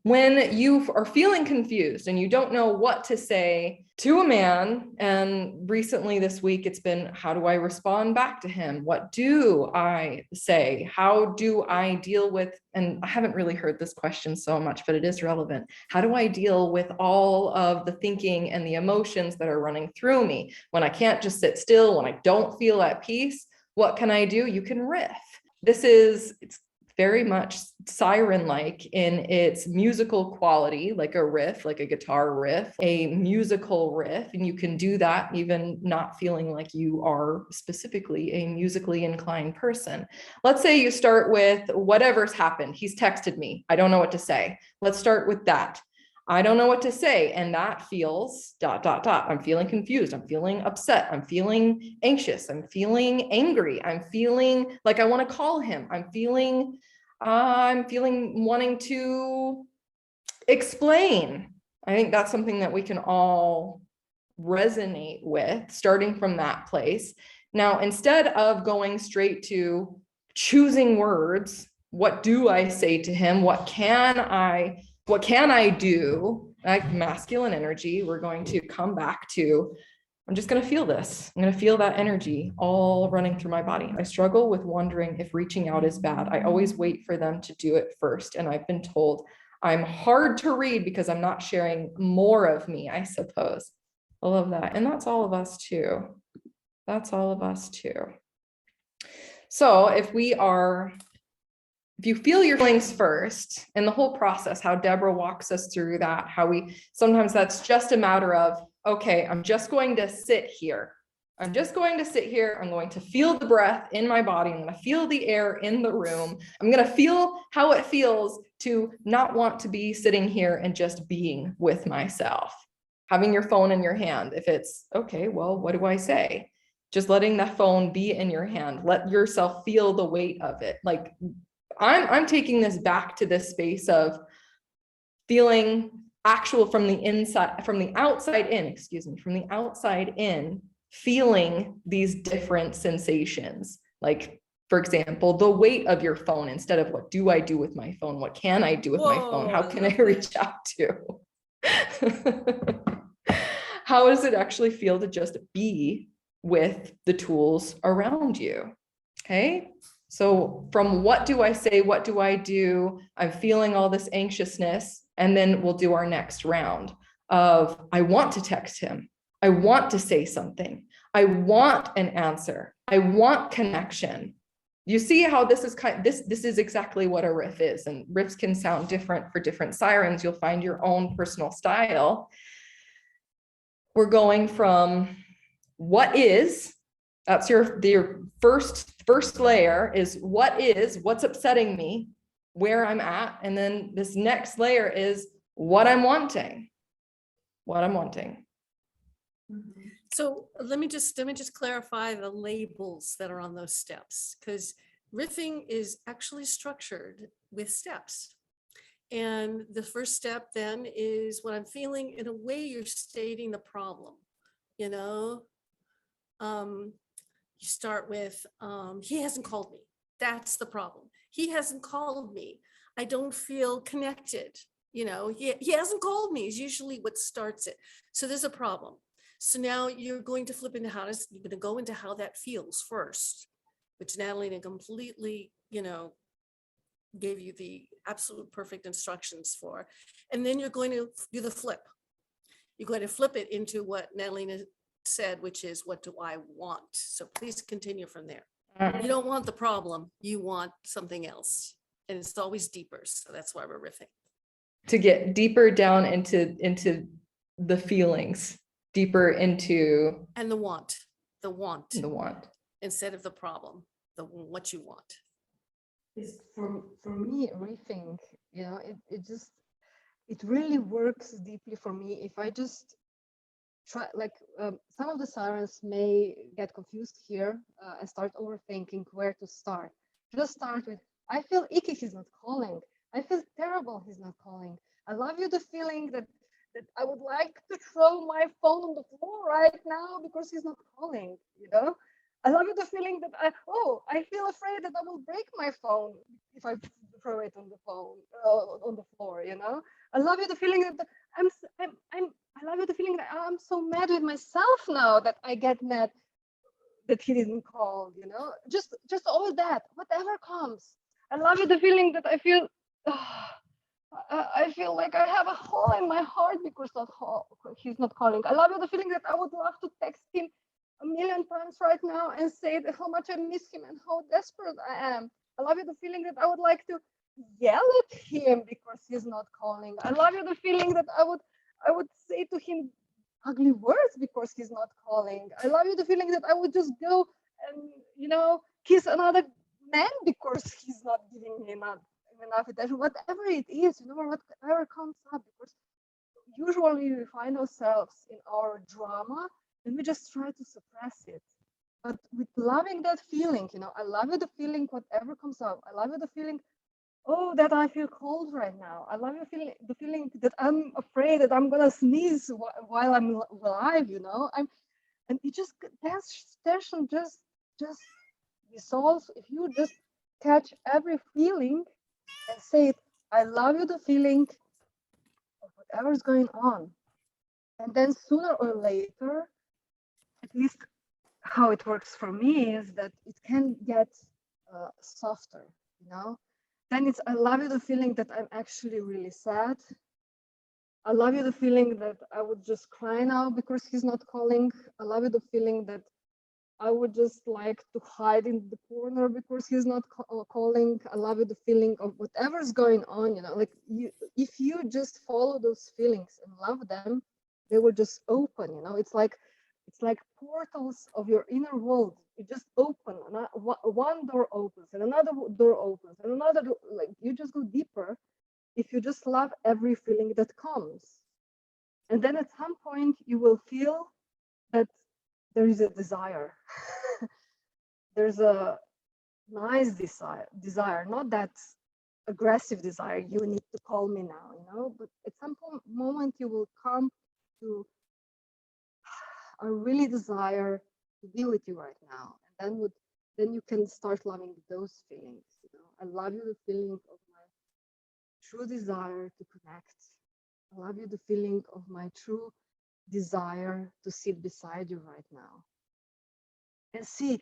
when you are feeling confused and you don't know what to say to a man, and recently this week it's been, how do I respond back to him? What do I say? How do I deal with, and I haven't really heard this question so much, but it is relevant. How do I deal with all of the thinking and the emotions that are running through me when I can't just sit still, when I don't feel at peace? What can I do? You can riff. It's very much siren-like in its musical quality, like a riff, like a guitar riff, a musical riff. And you can do that even not feeling like you are specifically a musically inclined person. Let's say you start with whatever's happened. He's texted me. I don't know what to say. Let's start with that. I don't know what to say. And that feels ... I'm feeling confused. I'm feeling upset. I'm feeling anxious. I'm feeling angry. I'm feeling like I want to call him. I'm feeling wanting to explain. I think that's something that we can all resonate with, starting from that place. Now, instead of going straight to choosing words, what do I say to him? What can I do? Like masculine energy, we're going to come back to, I'm just going to feel this. I'm going to feel that energy all running through my body. I struggle with wondering if reaching out is bad. I always wait for them to do it first. And I've been told I'm hard to read because I'm not sharing more of me, I suppose. I love that. And that's all of us too. That's all of us too. So if you feel your feelings first, and the whole process, how Deborah walks us through that, sometimes that's just a matter of, okay, I'm just going to sit here. I'm just going to sit here. I'm going to feel the breath in my body. I'm going to feel the air in the room. I'm going to feel how it feels to not want to be sitting here and just being with myself. Having your phone in your hand. If it's, okay, well, what do I say? Just letting that phone be in your hand. Let yourself feel the weight of it. Like, I'm taking this back to this space of feeling actual from the outside in, feeling these different sensations. Like, for example, the weight of your phone, instead of what do I do with my phone? What can I do with my phone? How can I reach out to? How does it actually feel to just be with the tools around you? Okay. So from what do I say? What do I do? I'm feeling all this anxiousness. And then we'll do our next round of, I want to text him. I want to say something. I want an answer. I want connection. You see how this is this is exactly what a riff is. And riffs can sound different for different sirens. You'll find your own personal style. We're going from what is, that's your first layer is what's upsetting me, where I'm at. And then this next layer is what I'm wanting. So let me just clarify the labels that are on those steps, because riffing is actually structured with steps. And the first step then is what I'm feeling. In a way, you're stating the problem, you know. You start with, he hasn't called me. That's the problem. He hasn't called me. I don't feel connected. You know, he hasn't called me is usually what starts it. So there's a problem. So now you're going to flip into you're going to go into how that feels first, which Natalina completely, you know, gave you the absolute perfect instructions for. And then you're going to do the flip. You're going to flip it into what Natalina said, which is, what do I want? So please continue from there. You don't want the problem, you want something else. And it's always deeper. So that's why we're riffing. To get deeper down into the feelings, deeper into. And the want. Instead of the problem, what you want. Is for me, riffing, you know, it really works deeply for me if I just try, like some of the sirens may get confused here and start overthinking where to start. Just start with, I feel icky, he's not calling. I feel terrible, he's not calling. I love you, the feeling that I would like to throw my phone on the floor right now because he's not calling, you know? I love you the feeling that I feel afraid that I will break my phone if I throw it on the phone on the floor. I love you the feeling that I love you the feeling that I'm so mad with myself now that I get mad that he didn't call. Just all that, whatever comes. I love you the feeling that I feel. I feel like I have a hole in my heart because he's not calling. I love you the feeling that I would love to text him a million times right now and say that how much I miss him and how desperate I am. I love you the feeling that I would like to yell at him because he's not calling. I love you the feeling that I would say to him ugly words because he's not calling. I love you the feeling that I would just go and kiss another man because he's not giving me enough attention, whatever it is, whatever comes up, because usually we find ourselves in our drama and we just try to suppress it. But with loving that feeling, I love you the feeling, whatever comes up. I love you the feeling, oh, that I feel cold right now. I love you the feeling that I'm afraid that I'm gonna sneeze while I'm alive, and it just tension just dissolves if you just catch every feeling and say it, I love you the feeling of whatever's going on. And then sooner or later, at least how it works for me is that it can get softer, Then it's, I love you the feeling that I'm actually really sad. I love you the feeling that I would just cry now because he's not calling. I love you the feeling that I would just like to hide in the corner because he's not calling. I love it, the feeling of whatever's going on, like if you just follow those feelings and love them, they will just open, it's like portals of your inner world. You just open, one door opens and another door opens and another door, like you just go deeper if you just love every feeling that comes. And then at some point you will feel that there is a desire. There's a nice desire, not that aggressive desire, you need to call me now, but at some moment you will come to, I really desire to be with you right now. And then you can start loving those feelings. I love you the feeling of my true desire to connect. I love you the feeling of my true desire to sit beside you right now. And see,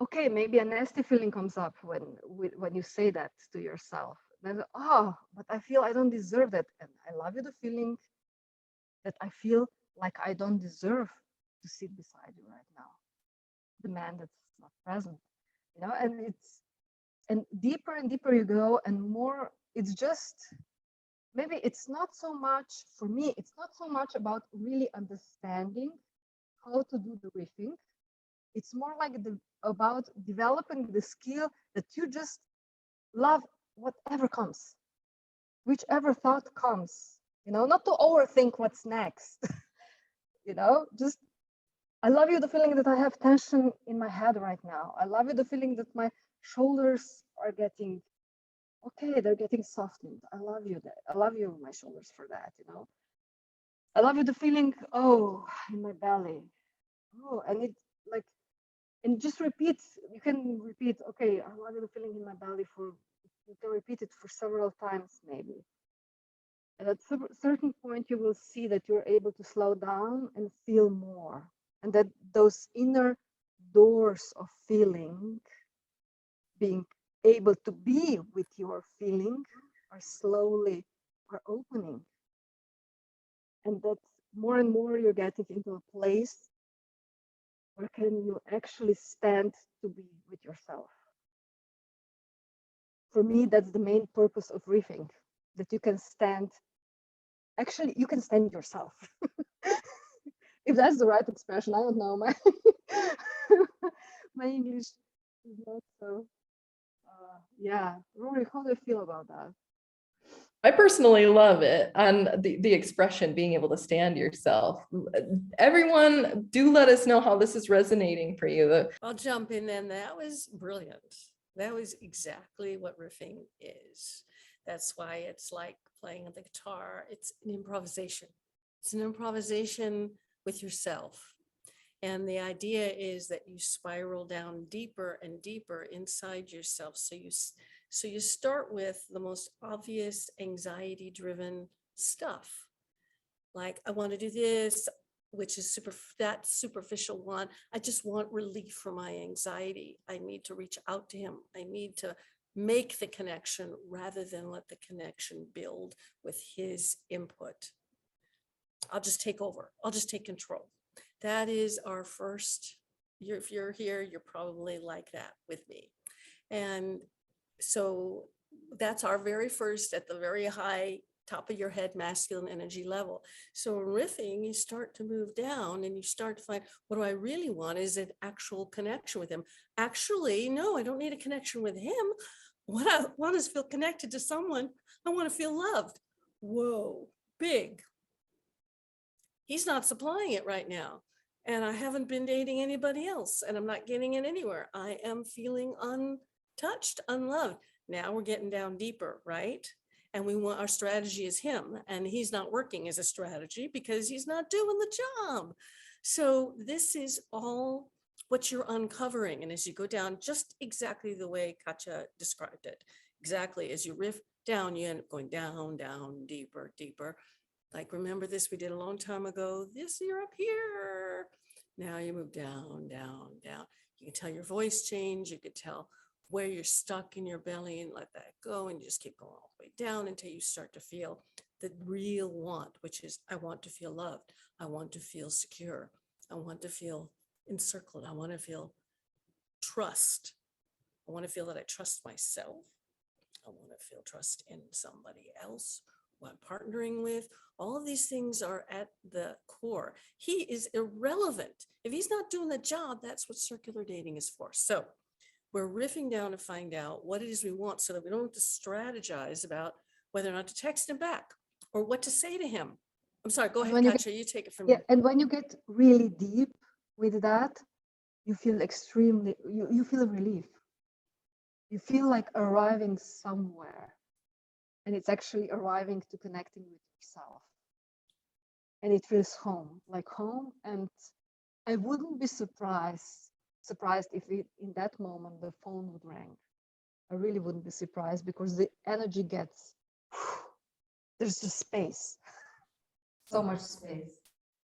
okay, maybe a nasty feeling comes up when you say that to yourself. Then, but I feel I don't deserve that. And I love you the feeling that I feel like I don't deserve to sit beside you right now. The man that's not present, and deeper and deeper you go and more, it's just, maybe it's not so much, for me, it's not so much about really understanding how to do the riffing. It's more like about developing the skill that you just love whatever comes, whichever thought comes, not to overthink what's next. Just, I love you the feeling that I have tension in my head right now. I love you the feeling that my shoulders are getting, okay, they're getting softened. I love you that. I love you, my shoulders, for that, I love you the feeling, in my belly. And it like, and just repeat, you can repeat, okay, I love you the feeling in my belly you can repeat it for several times maybe. And at a certain point, you will see that you're able to slow down and feel more. And that those inner doors of feeling, being able to be with your feeling, are opening. And that more and more you're getting into a place where can you actually stand to be with yourself. For me, that's the main purpose of riffing, that you can stand, actually, you can stand yourself. If that's the right expression, I don't know. My English is not so, yeah. Rori, how do you feel about that? I personally love it. And the expression, being able to stand yourself. Everyone, do let us know how this is resonating for you. I'll jump in then. That was brilliant. That was exactly what riffing is. That's why it's like playing the guitar. It's an improvisation. It's an improvisation with yourself. And the idea is that you spiral down deeper and deeper inside yourself. So you start with the most obvious anxiety-driven stuff. Like, I want to do this, which is that superficial one. I just want relief from my anxiety. I need to reach out to him. I need to make the connection rather than let the connection build with his input. I'll just take over. I'll just take control. That is our first, if you're here, you're probably like that with me. And so that's our very first, at the very high top of your head, masculine energy level. So in riffing, you start to move down and you start to find, what do I really want? Is an actual connection with him? Actually, no, I don't need a connection with him. What I want is feel connected to someone. I want to feel loved. Whoa, big. He's not supplying it right now. And I haven't been dating anybody else, and I'm not getting it anywhere. I am feeling untouched, unloved. Now we're getting down deeper, right? And we want, our strategy is him, and he's not working as a strategy because he's not doing the job. So this is all what you're uncovering. And as you go down, just exactly the way Katja described it, exactly as you riff down, you end up going down, down, deeper, deeper. Like, remember this, we did a long time ago, this, you're up here. Now you move down, down, down. You can tell your voice change. You could tell where you're stuck in your belly, and let that go. And you just keep going all the way down until you start to feel the real want, which is, I want to feel loved. I want to feel secure. I want to feel encircled. I want to feel trust. I want to feel that I trust myself. I want to feel trust in somebody else who I'm partnering with. All of these things are at the core. He is irrelevant. If he's not doing the job, that's what circular dating is for. So we're riffing down to find out what it is we want, so that we don't have to strategize about whether or not to text him back or what to say to him. I'm sorry, go ahead, Katja, you take it from here. And when you get really deep with that, you feel extremely, you feel relief. You feel like arriving somewhere, and it's actually arriving to connecting with yourself. And it feels home, like home. And I wouldn't be surprised if in that moment the phone would ring. I really wouldn't be surprised, because the energy gets, there's just space, so much space.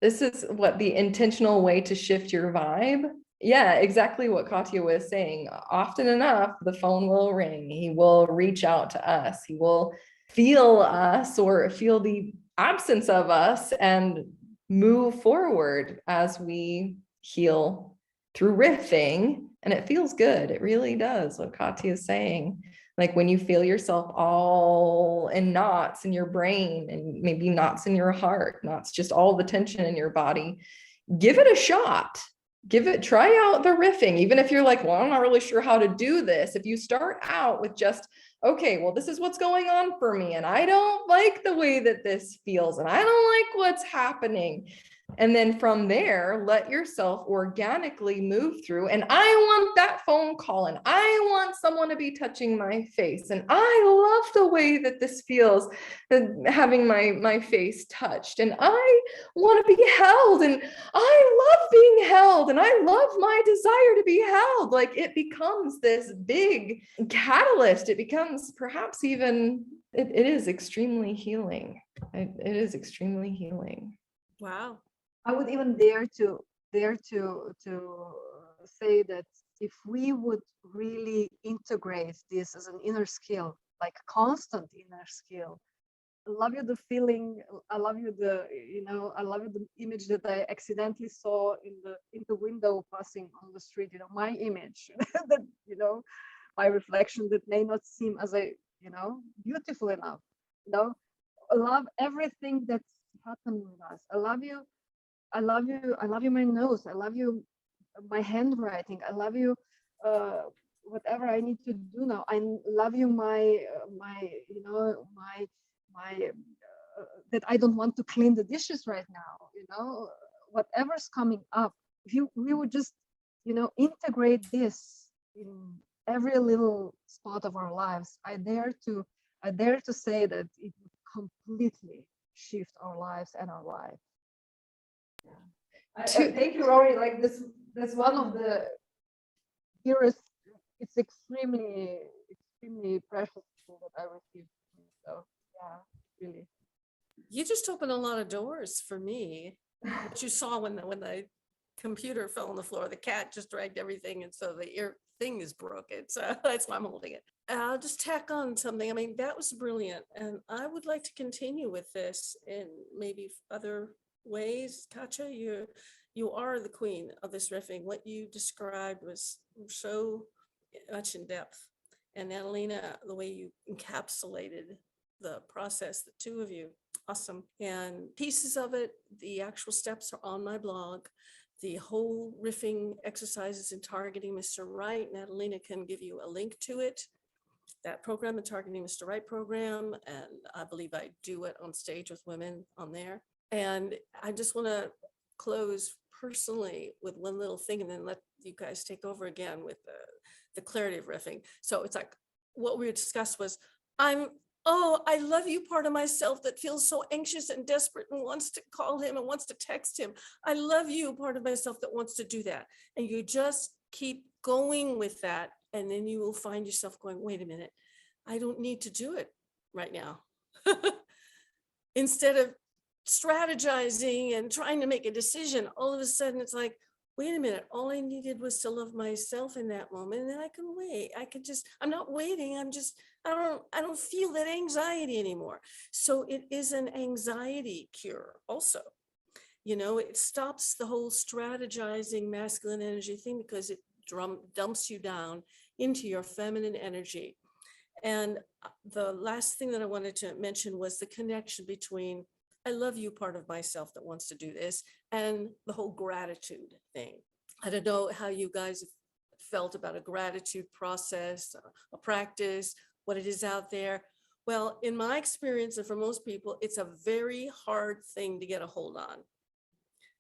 This is what the intentional way to shift your vibe. Yeah, exactly what Katja was saying. Often enough, the phone will ring. He will reach out to us. He will feel us or feel the absence of us and move forward as we heal through riffing. And it feels good. It really does, what Katja is saying. Like when you feel yourself all in knots in your brain and maybe knots in your heart, knots, just all the tension in your body, give it a shot. Try out the riffing. Even if you're like, well, I'm not really sure how to do this. If you start out with just, okay, well, this is what's going on for me, and I don't like the way that this feels, and I don't like what's happening. And then from there, let yourself organically move through. And I want that phone call, and I want someone to be touching my face. And I love the way that this feels, having my face touched. And I want to be held, and I love being held, and I love my desire to be held. Like, it becomes this big catalyst. It becomes perhaps even, it is extremely healing. It is extremely healing. Wow. I would even dare to say that if we would really integrate this as an inner skill, like constant inner skill. I love you the feeling. I love you I love you the image that I accidentally saw in the window passing on the street. My image that my reflection that may not seem as beautiful enough. I love everything that's happened with us. I love you. I love you, my nose. I love you, my handwriting. I love you, whatever I need to do now. I love you, that I don't want to clean the dishes right now. Whatever's coming up. If we would just, integrate this in every little spot of our lives, I dare to say that it would completely shift our lives and our life. Thank you, Rory. Like this, that's one of the dearest. It's extremely precious thing that I received. So yeah, really. You just opened a lot of doors for me. What you saw when the computer fell on the floor, the cat just dragged everything, and so the ear thing is broken. So that's why I'm holding it. I'll just tack on something. I mean, that was brilliant, and I would like to continue with this in maybe other ways. Katja, you are the queen of this riffing. What you described was so much in depth, and Natalina, the way you encapsulated the process, the two of you, awesome. And pieces of it, the actual steps are on my blog. The whole riffing exercises in targeting Mr. Right, Natalina can give you a link to it. That program, the Targeting Mr. Right program, and I believe I do it on stage with women on there. And I just want to close personally with one little thing, and then let you guys take over again with the clarity of riffing. So it's like what we discussed was, I love you part of myself that feels so anxious and desperate and wants to call him and wants to text him. I love you part of myself that wants to do that. And you just keep going with that. And then you will find yourself going, wait a minute, I don't need to do it right now. Instead of strategizing and trying to make a decision, all of a sudden it's like, wait a minute, all I needed was to love myself in that moment. And then I can wait. I'm not waiting. I don't feel that anxiety anymore. So it is an anxiety cure also. You know, it stops the whole strategizing masculine energy thing because it dumps you down into your feminine energy. And the last thing that I wanted to mention was the connection between I love you part of myself that wants to do this and the whole gratitude thing. I don't know how you guys felt about a gratitude process, a practice, what it is out there. Well, in my experience, and for most people, it's a very hard thing to get a hold on.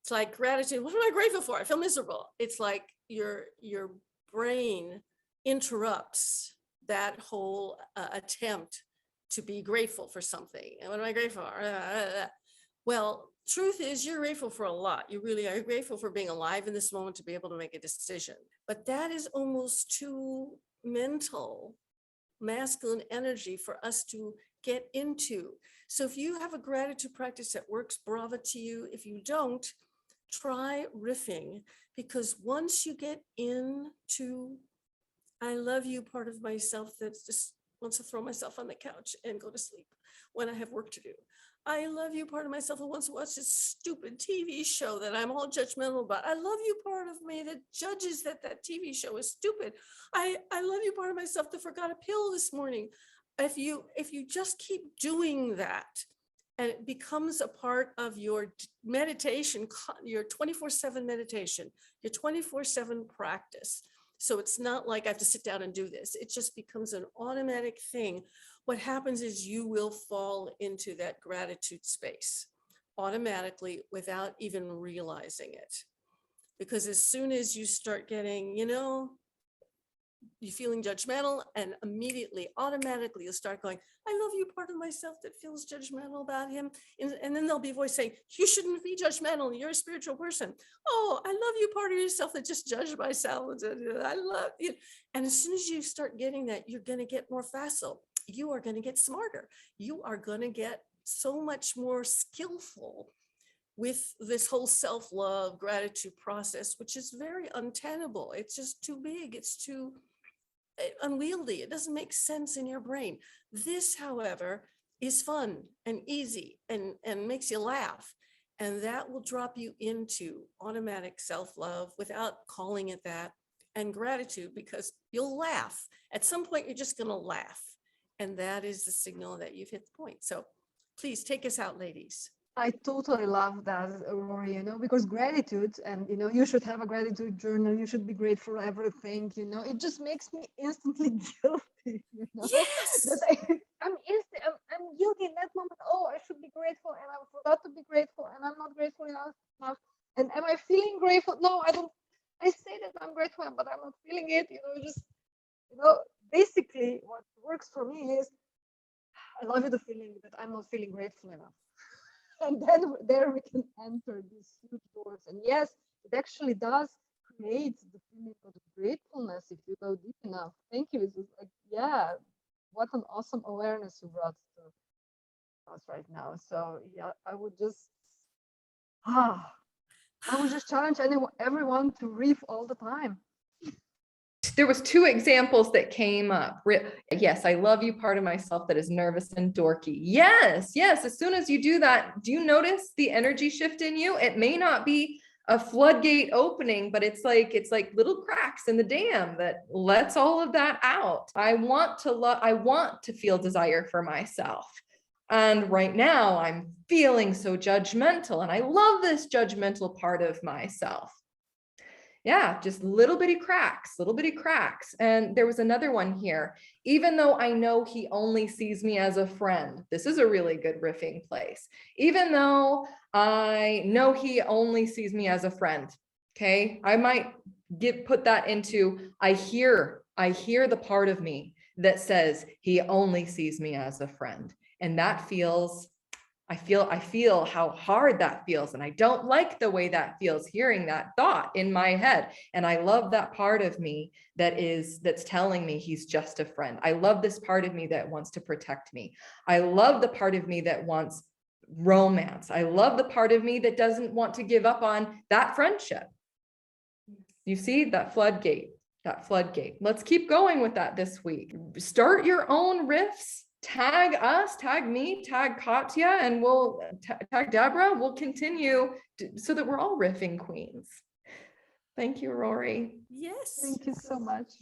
It's like gratitude. What am I grateful for? I feel miserable. It's like your brain interrupts that whole attempt to be grateful for something. And what am I grateful for? Well, truth is you're grateful for a lot. You really are grateful for being alive in this moment to be able to make a decision. But that is almost too mental, masculine energy for us to get into. So if you have a gratitude practice that works, bravo to you. If you don't, try riffing, because once you get into I love you part of myself that just wants to throw myself on the couch and go to sleep when I have work to do. I love you part of myself that wants to watch this stupid TV show that I'm all judgmental about. I love you part of me that judges that TV show is stupid. I love you part of myself that forgot a pill this morning. If you just keep doing that, and it becomes a part of your meditation, your 24/7 meditation, your 24/7 practice. So it's not like I have to sit down and do this. It just becomes an automatic thing. What happens is you will fall into that gratitude space automatically without even realizing it. Because as soon as you start getting, you're feeling judgmental, and immediately, automatically, you'll start going, I love you part of myself that feels judgmental about him. And then there'll be a voice saying, you shouldn't be judgmental. You're a spiritual person. Oh, I love you part of yourself that just judged myself. I love you. And as soon as you start getting that, you're going to get more facile. You are going to get smarter. You are going to get so much more skillful with this whole self-love gratitude process, which is very untenable. It's just too big. It's too unwieldy. It doesn't make sense in your brain. This, however, is fun and easy and makes you laugh. And that will drop you into automatic self-love without calling it that, and gratitude, because you'll laugh. At some point, you're just going to laugh. And that is the signal that you've hit the point. So please take us out, ladies. I totally love that, Rory, because gratitude, and, you should have a gratitude journal. You should be grateful for everything, it just makes me instantly guilty, Yes. that I'm guilty in that moment. Oh, I should be grateful, and I forgot to be grateful, and I'm not grateful enough. And am I feeling grateful? No, I don't. I say that I'm grateful, but I'm not feeling it, basically what works for me is I love you the feeling that I'm not feeling grateful enough. And then there we can enter these huge doors. And yes, it actually does create the feeling of gratefulness if you go deep enough. Thank you. It's just like, yeah, what an awesome awareness you brought to us right now. So yeah, I would just challenge everyone to riff all the time. There was 2 examples that came up. Yes, I love you, part of myself that is nervous and dorky. Yes. As soon as you do that, do you notice the energy shift in you? It may not be a floodgate opening, but it's like little cracks in the dam that lets all of that out. I want to feel desire for myself. And right now I'm feeling so judgmental, and I love this judgmental part of myself. Yeah, just little bitty cracks. And there was another one here. Even though I know he only sees me as a friend, this is a really good riffing place. Even though I know he only sees me as a friend, okay? I might put that into, I hear the part of me that says he only sees me as a friend. And that feels, I feel how hard that feels. And I don't like the way that feels, hearing that thought in my head. And I love that part of me that's telling me he's just a friend. I love this part of me that wants to protect me. I love the part of me that wants romance. I love the part of me that doesn't want to give up on that friendship. You see that floodgate. Let's keep going with that this week. Start your own riffs. Tag us, tag me, tag Katja, and we'll tag Deborah. We'll continue so that we're all riffing queens. Thank you, Rori. Yes. Thank you so much.